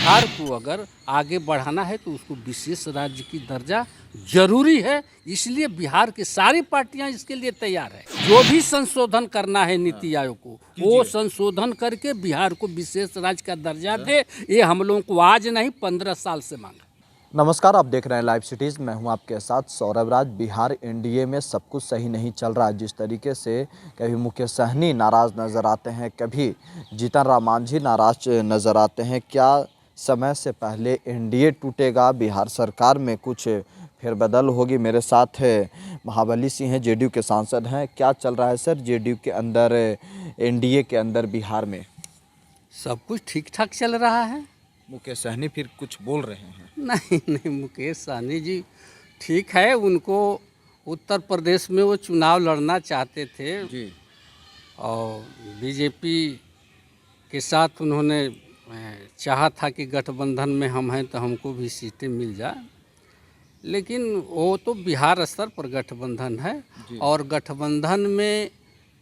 बिहार को अगर आगे बढ़ाना है तो उसको विशेष राज्य की दर्जा जरूरी है। इसलिए बिहार की सारी पार्टियां इसके लिए तैयार है। जो भी संशोधन करना है नीति आयोग को, वो संशोधन करके बिहार को विशेष राज्य का दर्जा दे। ये हम लोगों को आज नहीं 15 साल से मांगा। नमस्कार, आप देख रहे हैं लाइव सिटीज़। मैं हूं आपके साथ सौरभ राज। बिहार एनडीए में सब कुछ सही नहीं चल रहा है। जिस तरीके से कभी मुकेश सहनी नाराज़ नज़र आते हैं, कभी जीतन राम मांझी नाराज नज़र आते हैं। क्या समय से पहले एनडीए टूटेगा? बिहार सरकार में कुछ फेरबदल होगी? मेरे साथ है महाबली सिंह हैं, जेडीयू के सांसद हैं। क्या चल रहा है सर जेडीयू के अंदर, एनडीए के अंदर बिहार में? सब कुछ ठीक ठाक चल रहा है। मुकेश सहनी फिर कुछ बोल रहे हैं? नहीं, मुकेश सहनी जी ठीक है। उनको उत्तर प्रदेश में वो चुनाव लड़ना चाहते थे जी। और बीजेपी के साथ उन्होंने चाहा था कि गठबंधन में हम हैं तो हमको भी सीटें मिल जाए। लेकिन वो तो बिहार स्तर पर गठबंधन है और गठबंधन में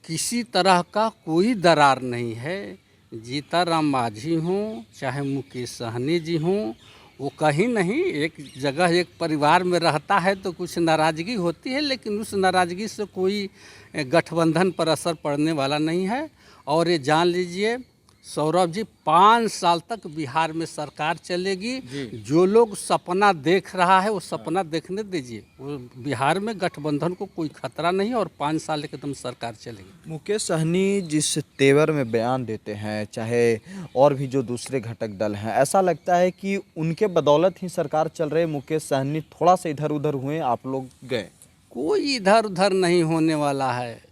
किसी तरह का कोई दरार नहीं है। जीतन राम मांझी हों चाहे मुकेश सहनी जी हों, वो कहीं नहीं एक जगह एक परिवार में रहता है तो कुछ नाराज़गी होती है, लेकिन उस नाराज़गी से कोई गठबंधन पर असर पड़ने वाला नहीं है। और ये जान लीजिए सौरभ जी, 5 साल तक बिहार में सरकार चलेगी। जो लोग सपना देख रहा है वो सपना देखने दीजिए। वो बिहार में गठबंधन को कोई खतरा नहीं और 5 साल एकदम सरकार चलेगी। मुकेश सहनी जिस तेवर में बयान देते हैं, चाहे और भी जो दूसरे घटक दल हैं, ऐसा लगता है कि उनके बदौलत ही सरकार चल रही है। मुकेश सहनी थोड़ा सा इधर उधर हुए, आप लोग गए। कोई इधर उधर नहीं होने वाला है।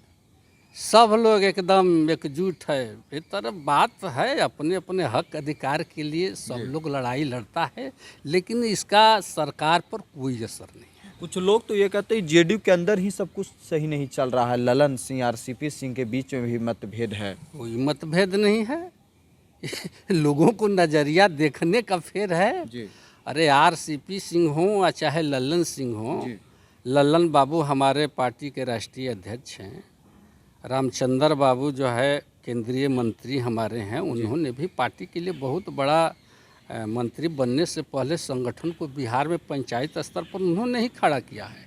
सब लोग एकदम एकजुट है। इस तरह बात है, अपने अपने हक अधिकार के लिए सब लोग लड़ाई लड़ता है, लेकिन इसका सरकार पर कोई असर नहीं। कुछ लोग तो ये कहते हैं जेडीयू के अंदर ही सब कुछ सही नहीं चल रहा है। ललन सिंह आरसीपी सिंह के बीच में भी मतभेद है। कोई मतभेद नहीं है। लोगों को नज़रिया देखने का फेर है। अरे आरसीपी सिंह हों या चाहे ललन सिंह हों, ललन बाबू हमारे पार्टी के राष्ट्रीय अध्यक्ष हैं। रामचंद्र बाबू जो है केंद्रीय मंत्री हमारे हैं, उन्होंने भी पार्टी के लिए बहुत बड़ा मंत्री बनने से पहले संगठन को बिहार में पंचायत स्तर पर उन्होंने ही खड़ा किया है।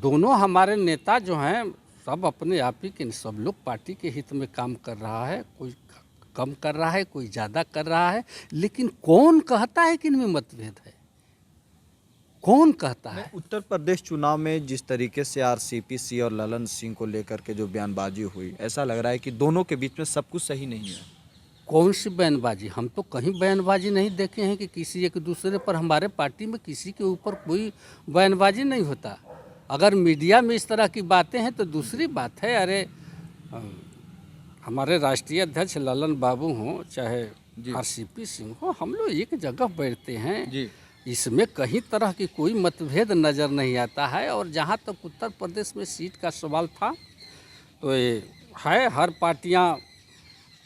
दोनों हमारे नेता जो हैं सब अपने आप ही के, सब लोग पार्टी के हित में काम कर रहा है। कोई कम कर रहा है, कोई ज़्यादा कर रहा है, लेकिन कौन कहता है कि इनमें मतभेद है? कौन कहता है? उत्तर प्रदेश चुनाव में जिस तरीके से आरसीपी सिंह और ललन सिंह को लेकर के जो बयानबाजी हुई, ऐसा लग रहा है कि दोनों के बीच में सब कुछ सही नहीं है। कौन सी बयानबाजी? हम तो कहीं बयानबाजी नहीं देखे हैं कि किसी एक दूसरे पर, हमारे पार्टी में किसी के ऊपर कोई बयानबाजी नहीं होता। अगर मीडिया में इस तरह की बातें हैं तो दूसरी बात है। अरे हमारे राष्ट्रीय अध्यक्ष ललन बाबू हों चाहे आरसीपी सिंह हो, हम लोग एक जगह बैठते हैं। इसमें कहीं तरह की कोई मतभेद नज़र नहीं आता है। और जहाँ तक उत्तर प्रदेश में सीट का सवाल था तो ये है, हर पार्टियाँ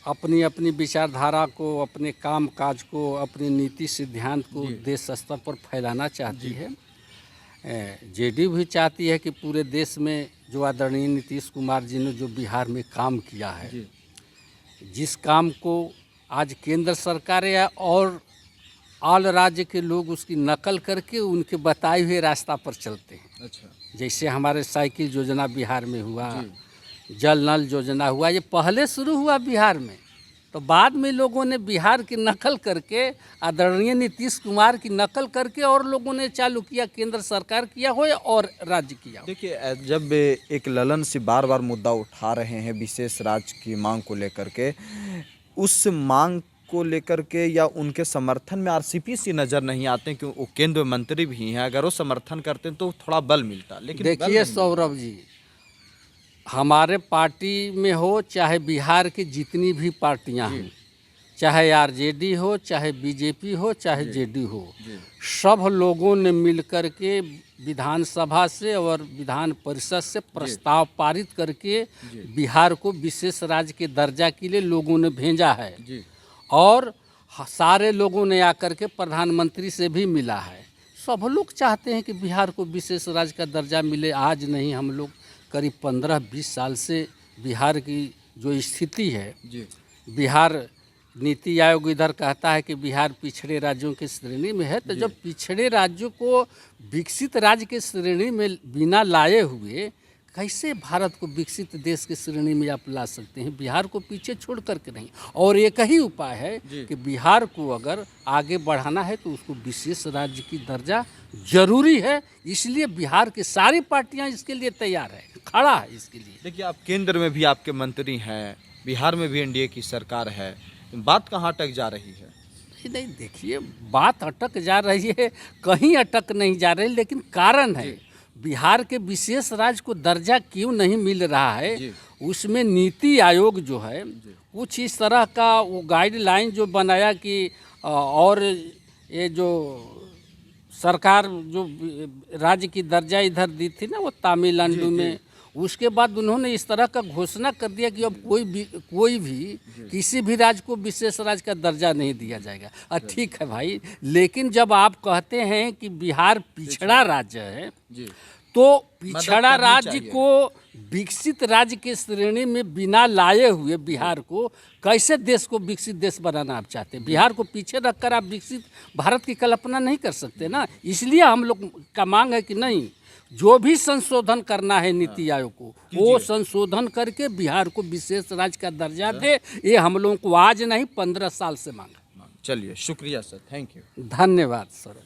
अपनी अपनी विचारधारा को, अपने काम काज को, अपनी नीति सिद्धांत को देश स्तर पर फैलाना चाहती है। जेडीयू भी चाहती है कि पूरे देश में जो आदरणीय नीतीश कुमार जी ने जो बिहार में काम किया है, जिस काम को आज केंद्र सरकार या और ऑल राज्य के लोग उसकी नकल करके उनके बताए हुए रास्ता पर चलते हैं। अच्छा। जैसे हमारे साइकिल योजना बिहार में हुआ, जल नल योजना हुआ, ये पहले शुरू हुआ बिहार में, तो बाद में लोगों ने बिहार की नकल करके, आदरणीय नीतीश कुमार की नकल करके और लोगों ने चालू किया। केंद्र सरकार किया हो या और राज्य किया हो। देखिए, जब एक ललन से बार बार मुद्दा उठा रहे हैं विशेष राज्य की मांग को लेकर के, उस मांग को लेकर के या उनके समर्थन में आरसीपी से नज़र नहीं आते क्यों? वो केंद्र मंत्री भी हैं। अगर वो समर्थन करते हैं तो थोड़ा बल मिलता, लेकिन देखिए सौरभ जी, हमारे पार्टी में हो चाहे बिहार की जितनी भी पार्टियां हैं, चाहे आरजेडी हो, चाहे बीजेपी हो, चाहे जेडीयू हो, सब लोगों ने मिलकर के विधानसभा से और विधान परिषद से प्रस्ताव पारित करके बिहार को विशेष राज्य के दर्जा के लिए लोगों ने भेजा है। और सारे लोगों ने आकर के प्रधानमंत्री से भी मिला है। सब लोग चाहते हैं कि बिहार को विशेष राज्य का दर्जा मिले। आज नहीं, हम लोग करीब 15-20 साल से बिहार की जो स्थिति है, बिहार नीति आयोग इधर कहता है कि बिहार पिछड़े राज्यों की श्रेणी में है, तो जब पिछड़े राज्यों को विकसित राज्य के श्रेणी में बिना लाए हुए कैसे भारत को विकसित देश की श्रेणी में आप ला सकते हैं? बिहार को पीछे छोड़ करके नहीं। और एक ही उपाय है कि बिहार को अगर आगे बढ़ाना है तो उसको विशेष राज्य की दर्जा जरूरी है। इसलिए बिहार की सारी पार्टियां इसके लिए तैयार है, खड़ा है इसके लिए। देखिए, आप केंद्र में भी आपके मंत्री हैं, बिहार में भी एनडीए की सरकार है, बात कहाँ अटक जा रही है? नहीं, देखिए, बात अटक जा रही है, कहीं अटक नहीं जा रही, लेकिन कारण है बिहार के विशेष राज्य को दर्जा क्यों नहीं मिल रहा है। उसमें नीति आयोग जो है कुछ इस तरह का वो गाइडलाइन जो बनाया कि और ये जो सरकार जो राज्य की दर्जा इधर दी थी ना वो तमिलनाडु में, उसके बाद उन्होंने इस तरह का घोषणा कर दिया कि अब कोई भी किसी भी राज्य को विशेष राज्य का दर्जा नहीं दिया जाएगा। ठीक है भाई, लेकिन जब आप कहते हैं कि बिहार पिछड़ा राज्य है तो पिछड़ा राज्य को विकसित राज्य के श्रेणी में बिना लाए हुए बिहार को कैसे देश को विकसित देश बनाना आप चाहते हैं? बिहार को पीछे रखकर आप विकसित भारत की कल्पना नहीं कर सकते ना। इसलिए हम लोग का मांग है कि नहीं, जो भी संशोधन करना है नीति आयोग को वो संशोधन करके बिहार को विशेष राज्य का दर्जा दे। ये हम लोगों को आज नहीं 15 साल से मांगा। चलिए, शुक्रिया सर, थैंक यू। धन्यवाद सर।